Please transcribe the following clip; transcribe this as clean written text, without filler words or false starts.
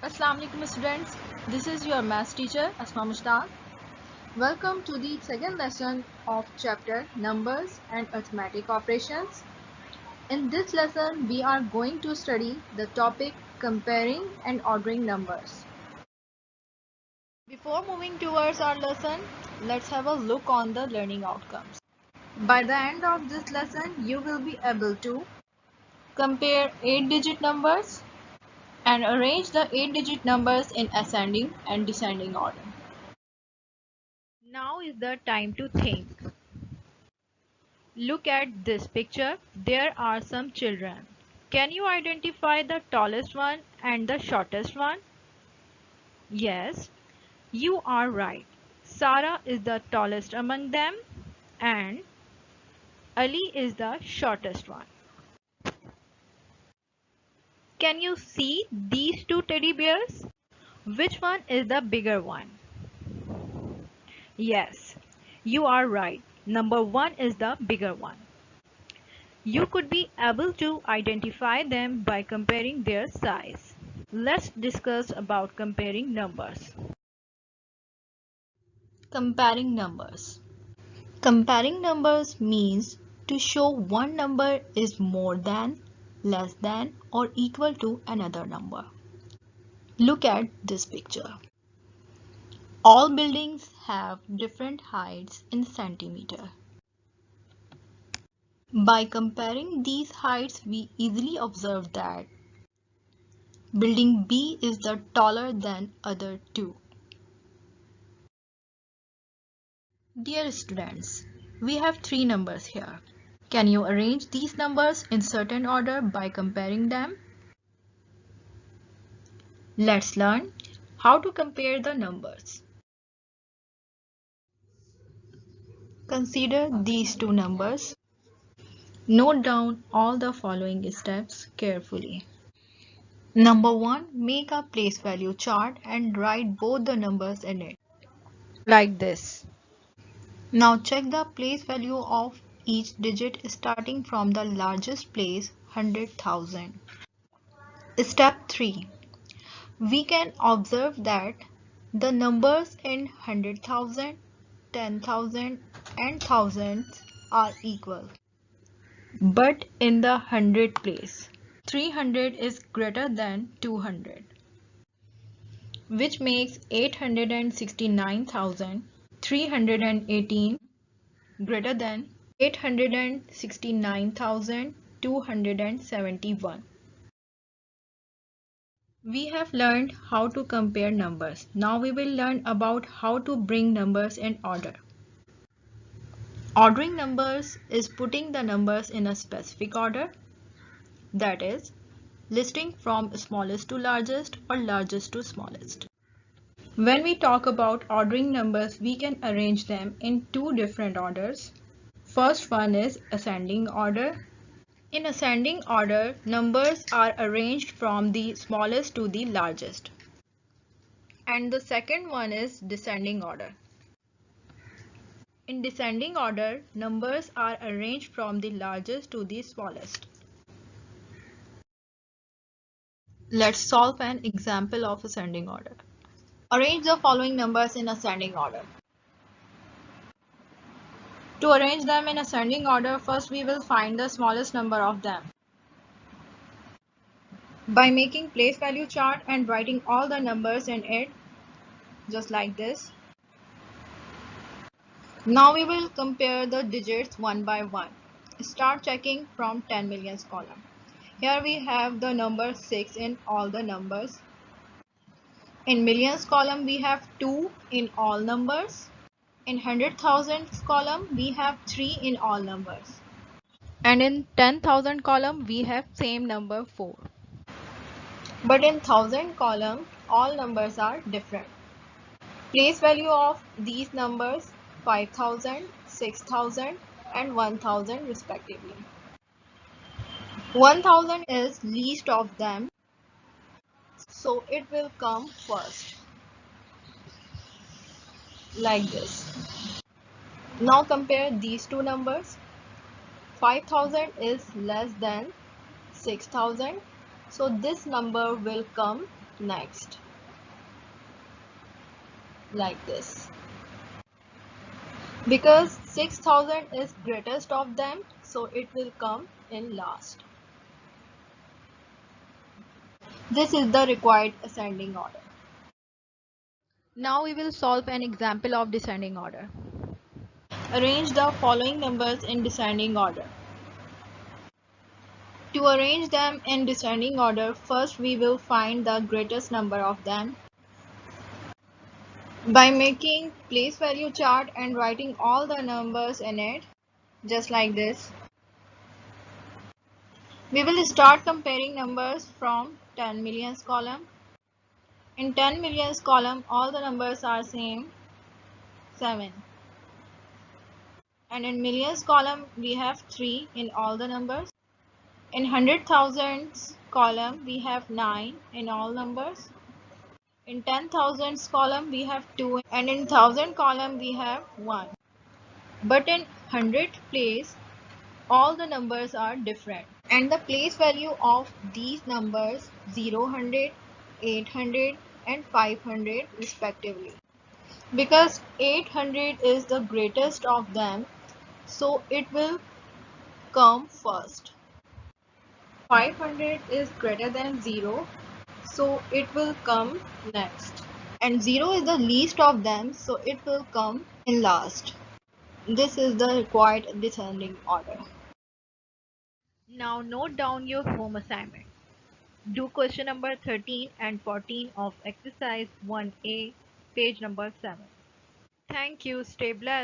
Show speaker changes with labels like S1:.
S1: Assalamu alaikum students, this is your maths teacher Asma Mushtaq. Welcome to the second lesson of chapter Numbers and Arithmetic Operations. In this lesson, we are going to study the topic comparing and ordering numbers. Before moving towards our lesson, let's have a look on the learning outcomes. By the end of this lesson, you will be able to compare 8-digit numbers and arrange the 8-digit numbers in ascending and descending order. Now is the time to think. Look at this picture. There are some children. Can you identify the tallest one and the shortest one? Yes, you are right. Sarah is the tallest among them and Ali is the shortest one. Can you see these two teddy bears? Which one is the bigger one? Yes, you are right. Number 1 is the bigger one. You could be able to identify them by comparing their size. Let's discuss about comparing numbers. Comparing numbers. Comparing numbers means to show one number is more than, less than, or equal to another number. Look at this picture. All buildings have different heights in centimeter. By comparing these heights, we easily observe that building B is the taller than other two. Dear students, we have three numbers here. Can you arrange these numbers in certain order by comparing them? Let's learn how to compare the numbers. Consider these two numbers. Note down all the following steps carefully. Number 1. Make a place value chart and write both the numbers in it. Like this. Now check the place value of each digit starting from the largest place 100,000. Step 3. We can observe that the numbers in 100,000, 10,000 and thousands are equal. But in the 100 place, 300 is greater than 200, which makes 869,318 greater than 869,271. We have learned how to compare numbers. Now we will learn about how to bring numbers in order. Ordering numbers is putting the numbers in a specific order, that is, listing from smallest to largest or largest to smallest. When we talk about ordering numbers, we can arrange them in two different orders. First one is ascending order. In ascending order, numbers are arranged from the smallest to the largest. And the second one is descending order. In descending order, numbers are arranged from the largest to the smallest. Let's solve an example of ascending order. Arrange the following numbers in ascending order. To arrange them in ascending order, first we will find the smallest number of them by making place value chart and writing all the numbers in it, just like this. Now we will compare the digits one by one. Start checking from 10 millions column. Here we have the number 6 in all the numbers. In millions column we have 2 in all numbers. In 100,000 column we have 3 in all numbers. And in 10,000 column we have same number 4. But in 1000 column all numbers are different. Place value of these numbers 5,000, 6,000 and 1,000 respectively. 1,000 is least of them, so it will come first, like this. Now compare these two numbers. 5,000 is less than 6,000, so this number will come next, like this. Because 6000 is greatest of them, so it will come in last. This is the required ascending order. Now we will solve an example of descending order. Arrange the following numbers in descending order. To arrange them in descending order, first we will find the greatest number of them by making place value chart and writing all the numbers in it, just like this. We will start comparing numbers from 10 millions column. In 10 millions column, all the numbers are same, 7. And in millions column, we have 3 in all the numbers. In 100,000s column, we have 9 in all numbers. In 10,000s column, we have 2, and in 1000 column, we have 1. But in 100 place, all the numbers are different. And the place value of these numbers 0, 100, 800 and 500 respectively. Because 800 is the greatest of them, so it will come first. 500 is greater than 0, so it will come next. And 0 is the least of them, so it will come in last. This is the required descending order. Now note down your home assignment. Do question number 13 and 14 of exercise 1A, page number 7. Thank you. Stay blessed.